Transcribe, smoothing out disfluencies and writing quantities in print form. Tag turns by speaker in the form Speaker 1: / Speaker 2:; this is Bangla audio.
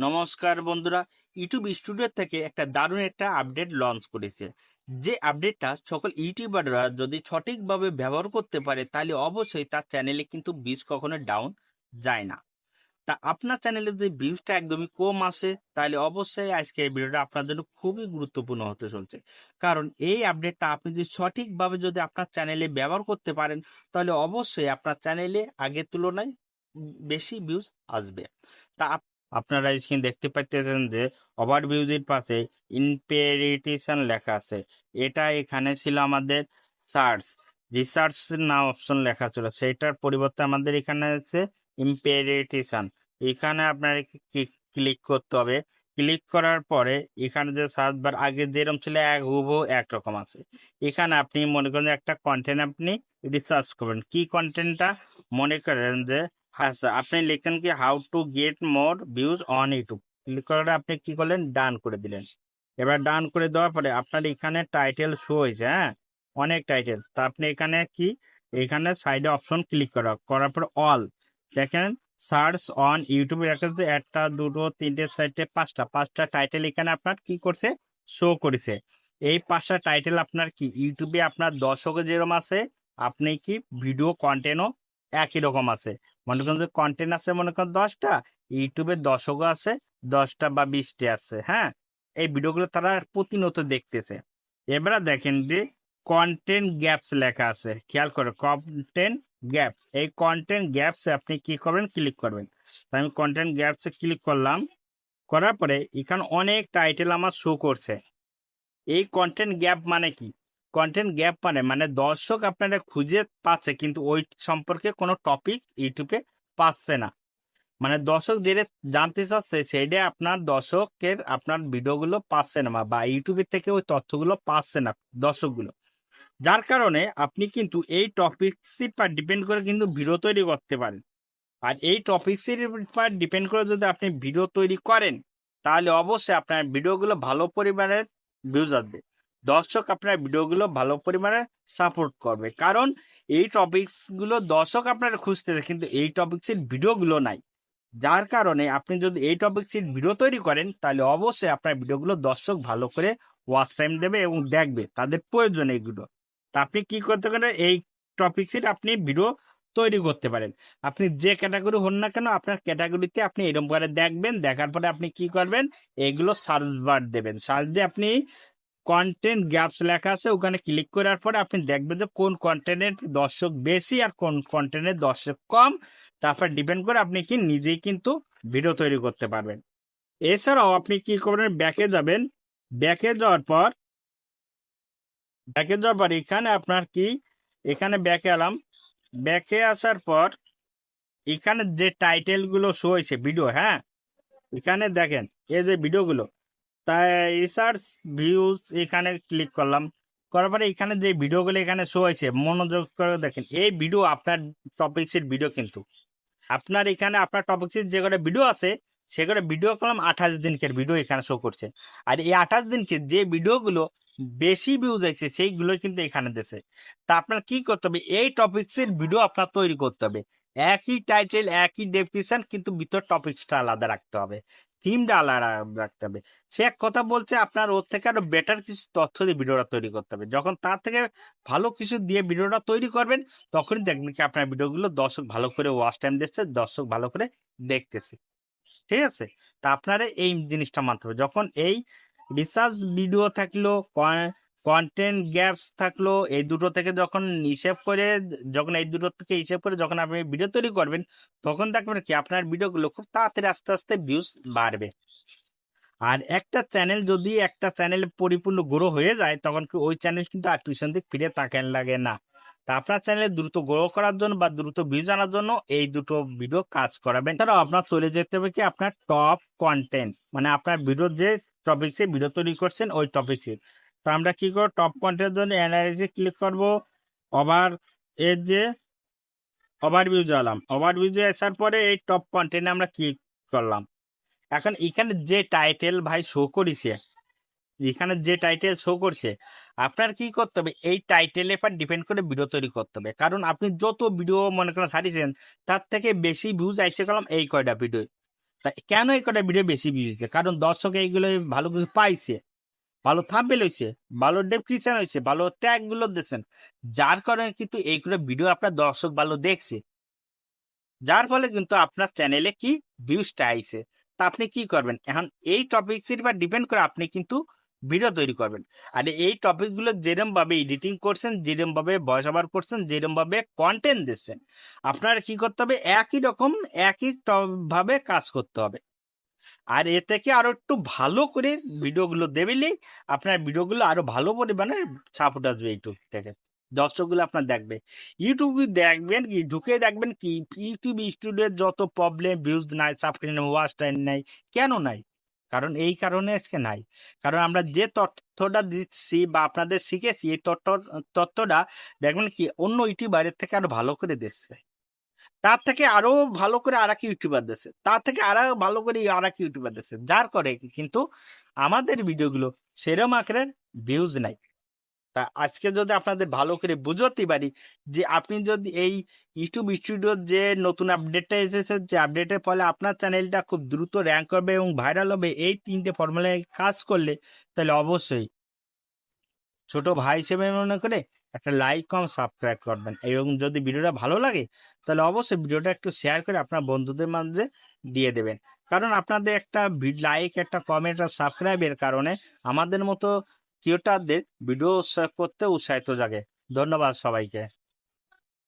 Speaker 1: নমস্কার বন্ধুরা, ইউটিউব স্টুডিও থেকে একটা দারুণ একটা আপডেট লঞ্চ করেছে। যে আপডেটটা সকল ইউটিউবাররা যদি সঠিকভাবে ব্যবহার করতে পারে তাহলে অবশ্যই তার চ্যানেলে কিন্তু ভিউজ কখনো ডাউন যায় না। তা আপনার চ্যানেলে যদি ভিউজটা একদমই কম আসে তাহলে অবশ্যই আজকে এই ভিডিওটা আপনার জন্য খুবই গুরুত্বপূর্ণ হতে চলছে। কারণ এই আপডেটটা আপনি যদি সঠিকভাবে যদি আপনার চ্যানেলে ব্যবহার করতে পারেন তাহলে অবশ্যই আপনার চ্যানেলে আগের তুলনায় বেশি ভিউজ আসবে। তা আপনারা স্ক্রিন দেখতে পাইতেছেন যে ওভারভিউজের পাশে ইম্পেরিটেশন লেখা আছে। এটা এখানে ছিল আমাদের সার্চ, রিসার্চ না অপশন লেখা ছিল, সেটার পরিবর্তে আমাদের এখানে আছে ইম্পেরিটেশন। এখানে আপনার ক্লিক করতে হবে। ক্লিক করার পরে এখানে যে সার্চ বার আগে যেরকম ছিল এক হুবহু একরকম আছে। এখানে আপনি মনে করেন একটা কন্টেন্ট আপনি রিসার্চ করবেন। কি কন্টেন্টটা? মনে করেন যে আচ্ছা, আপনি লিখছেন কি how to get more views on YouTube. Click করার আপনি কি করলেন? ডান করে দিলেন। এবার ডান করে দেওয়ার পরে আপনার এখানে টাইটেল শো হয়েছে, হ্যাঁ, অনেক টাইটেল। তা আপনি এখানে কি, এখানে সাইডে অপশন ক্লিক করার পর অল দেখেন সার্চ অন ইউটিউবে একটা একটা দুটো তিনটে চারটে পাঁচটা টাইটেল এখানে আপনার কি করছে? শো করেছে। এই পাঁচটা টাইটেল আপনার কি ইউটিউবে আপনার দর্শকের যেরকম আছে, আপনি কি ভিডিও কন্টেন্টও একই রকম আছে। মনে করেন যে কন্টেন্ট আছে মনে করেন 10টা, ইউটিউবের দর্শকও আছে 10টা বা 20টি আছে, হ্যাঁ। এই ভিডিওগুলো তারা প্রতিনিয়ত দেখতেছে। এবারে দেখেন যে কন্টেন্ট গ্যাপস লেখা আছে, খেয়াল করে কন্টেন্ট গ্যাপ। এই কন্টেন্ট গ্যাপসে আপনি কি করবেন? ক্লিক করবেন। তো আমি কন্টেন্ট গ্যাপসে ক্লিক করলাম। করার পরে এখানে অনেক টাইটেল আমার শো করছে। এই কন্টেন্ট গ্যাপ মানে কি? কন্টেন্ট গ্যাপ মানে দর্শক আপনারা খুঁজে পাচ্ছে কিন্তু ওই সম্পর্কে কোনো টপিক ইউটিউবে পাচ্ছে না। মানে দর্শক যেটা জানতে চাচ্ছে সেটা আপনার দর্শকের আপনার ভিডিওগুলো পাচ্ছে না, বা ইউটিউবের থেকে ওই তথ্যগুলো পাচ্ছে না দর্শকগুলো। যার কারণে আপনি কিন্তু এই টপিকসের পর ডিপেন্ড করে কিন্তু ভিডিও তৈরি করতে পারেন। আর এই টপিকসের উপর ডিপেন্ড করে যদি আপনি ভিডিও তৈরি করেন তাহলে অবশ্যই আপনার ভিডিওগুলো ভালো পরিমাণের ভিউজ আসবে। দর্শক আপনার ভিডিওগুলো ভালো পরিমাণে সাপোর্ট করবে, কারণ এই টপিকসগুলো দর্শক আপনারা খুঁজতেছে কিন্তু এই টপিকসের ভিডিওগুলো নাই। যার কারণে আপনি যদি এই টপিকসের ভিডিও তৈরি করেন তাহলে অবশ্যই আপনার ভিডিওগুলো দর্শক ভালো করে ওয়াচ টাইম দেবে এবং দেখবে, তাদের প্রয়োজন এইগুলো। তা আপনি কি করতে পারেন? এই টপিকসের আপনি ভিডিও তৈরি করতে পারেন। আপনি যে ক্যাটাগরি হন না কেন আপনার ক্যাটাগরিতে আপনি এরকম করে দেখবেন। দেখার পরে আপনি কি করবেন? এইগুলো সার্চ বার দেবেন। সার্চ দিয়ে আপনি কন্টেন্ট গ্যাপস লেখা আছে ওখানে ক্লিক করার পরে আপনি দেখবেন যে কোন কন্টেন্টের দর্শক বেশি আর কোন কন্টেন্টের দর্শক কম। তারপর ডিপেন্ড করে আপনি কি নিজেই কিন্তু ভিডিও তৈরি করতে পারবেন। এছাড়াও আপনি কি করবেন? ব্যাকে যাবেন। ব্যাকে যাওয়ার পর এখানে আপনার কি, এখানে ব্যাকে এলাম। ব্যাকে আসার পর এখানে যে টাইটেলগুলো শো হয়েছে ভিডিও, হ্যাঁ, এখানে দেখেন এই যে ভিডিওগুলো, তাই রিসার্চ ভিউজ এখানে ক্লিক করলাম। করার পরে এখানে যে ভিডিওগুলো এখানে শো হয়েছে মনোযোগ করে দেখেন, এই ভিডিও আপনার টপিক্সের ভিডিও কিন্তু আপনার এখানে আপনার টপিক্সের যে করে ভিডিও আছে সেগুলো ভিডিও করলাম 28 দিনকের ভিডিও এখানে শো করছে। আর এই 28 দিনকে যে ভিডিওগুলো বেশি ভিউজ আছে সেইগুলো কিন্তু এখানে দিয়েছে। তা আপনার কি করতে হবে? এই টপিক্সের ভিডিও আপনার তৈরি করতে হবে। একই টাইটেল একই ডেসক্রিপশন কিন্তু ভিতর টপিক্সটা আলাদা রাখতে হবে, থিমটা আলাদা রাখতে হবে। সে এক কথা বলছে আপনার ওর থেকে আরো বেটার কিছু তথ্য দিয়ে ভিডিওটা তৈরি করতে হবে। যখন তার থেকে ভালো কিছু দিয়ে ভিডিওটা তৈরি করবেন তখনই দেখবেন কি আপনার ভিডিওগুলো দর্শক ভালো করে ওয়াচ টাইম দিচ্ছে, দর্শক ভালো করে দেখতেছে। ঠিক আছে? তা আপনারা এই জিনিসটা মানতে হবে। যখন এই রিসার্চ ভিডিও থাকলো, কন্টেন্ট গ্যাপস থাকলো, এই দুটো থেকে যখন হিসেব করে, যখন এই দুটো থেকে হিসেব করে যখন আপনি ভিডিও তৈরি করবেন তখন দেখবেন কি আপনার ভিডিওগুলো খুব তাড়াতাড়ি আস্তে আস্তে ভিউজ বাড়বে। আর একটা চ্যানেল পরিপূর্ণ গ্রো হয়ে যায় তখন কি ওই চ্যানেল কিন্তু আর পিছন দিক ফিরে তাকান লাগে না। তা আপনার চ্যানেলে দ্রুত গ্রো করার জন্য বা দ্রুত ভিউজ আনার জন্য এই দুটো ভিডিও কাজ করাবেন। এছাড়াও আপনার চলে যেতে হবে কি আপনার টপ কন্টেন্ট, মানে আপনার ভিডিওর যে টপিক্সে ভিডিও তৈরি করছেন ওই টপিক্সে। তো আমরা কি করব? টপ কন্টেন্টের জন্য অ্যানালাইসিস ক্লিক করব। ওভার এর যে ওভারভিউ এলাম, ওভারভিউ আসার পরে এই টপ কন্টেন্টে আমরা ক্লিক করলাম। এখন এখানে যে টাইটেল ভাই শো করেছে, এখানে যে টাইটেল শো করছে আপনার কি করতে হবে? এই টাইটেলের উপর ডিপেন্ড করে ভিডিও তৈরি করতে হবে। কারণ আপনি যত ভিডিও মনে করেন ছাড়িয়েছেন তার থেকে বেশি ভিউজ আইসে গেলাম এই কয়টা ভিডিও। তাই কেন এই কটা ভিডিও বেশি ভিউজ হয়েছে? কারণ দর্শক এইগুলো ভালো কিছু পাইছে, ভালো থাম্বনেল হয়েছে, ভালো ডেসক্রিপশন হয়েছে, ভালো ট্যাগ গুলো দিয়েছেন, যার কারণে কিন্তু এইগুলো ভিডিও আপনার দর্শক ভালো দেখছে, যার ফলে কিন্তু আপনার চ্যানেলে কি ভিউজটা আইছে। তা আপনি কি করবেন এখন, এই টপিকসের উপর ডিপেন্ড করে আপনি কিন্তু ভিডিও তৈরি করবেন। আর এই টপিকগুলো যেরকম ভাবে এডিটিং করছেন, যেরকম ভাবে ভয়েস ওভার করছেন, যেরকম ভাবে কন্টেন্ট দিচ্ছেন, আপনার কি করতে হবে, একই রকম একই ভাবে কাজ করতে হবে। আর এ থেকে আরো একটু ভালো করে ভিডিওগুলো দেবেলেই আপনার ভিডিওগুলো আরো ভালো পরিমাণে সাপোর্ট আসবে ইউটিউব থেকে, দর্শকগুলো আপনার দেখবে। ইউটিউব দেখবেন কি, ঢুকে দেখবেন কি ইউটিউব স্টুডিওর যত প্রবলেম, ভিউজ নাই, সাবস্ক্রাইব নাই, ওয়াচ টাইম নাই, কেন নাই? কারণ এই কারণে আজকে নাই, কারণ আমরা যে তথ্যটা দিচ্ছি বা আপনাদের শিখেছি, এই তথ্যটা দেখবেন কি অন্য ইউটিউবারের থেকে আরো ভালো করে দিচ্ছে, তার থেকে আরো ভালো করে আর এক ইউটিউবার দিচ্ছে, তার থেকে আরো ভালো করে আর এক ইউটিউবার দিচ্ছে, যার করে কিন্তু আমাদের ভিডিওগুলো সেরম আকারের ভিউজ নাই। তা আজকে যদি আপনাদের ভালো করে বুঝতে পারি যে আপনি যদি এই ইউটিউব স্টুডিওর যে নতুন আপডেটটা এসেছে, যে আপডেটের ফলে আপনার চ্যানেলটা খুব দ্রুত র্যাঙ্ক করবে এবং ভাইরাল হবে, এই 3টে ফর্মুলায় কাজ করলে তাহলে অবশ্যই ছোট ভাই হিসেবে মনে করে একটা লাইক কম সাবস্ক্রাইব করবেন, এবং যদি ভিডিওটা ভালো লাগে তাহলে অবশ্যই ভিডিওটা একটু শেয়ার করে আপনার বন্ধুদের মাঝে দিয়ে দেবেন। কারণ আপনাদের একটা লাইক, একটা কমেন্ট আর সাবস্ক্রাইবের কারণে আমাদের মতো ক্রিয়েটরদের ভিডিও করতে উৎসাহিত জাগে। ধন্যবাদ সবাইকে।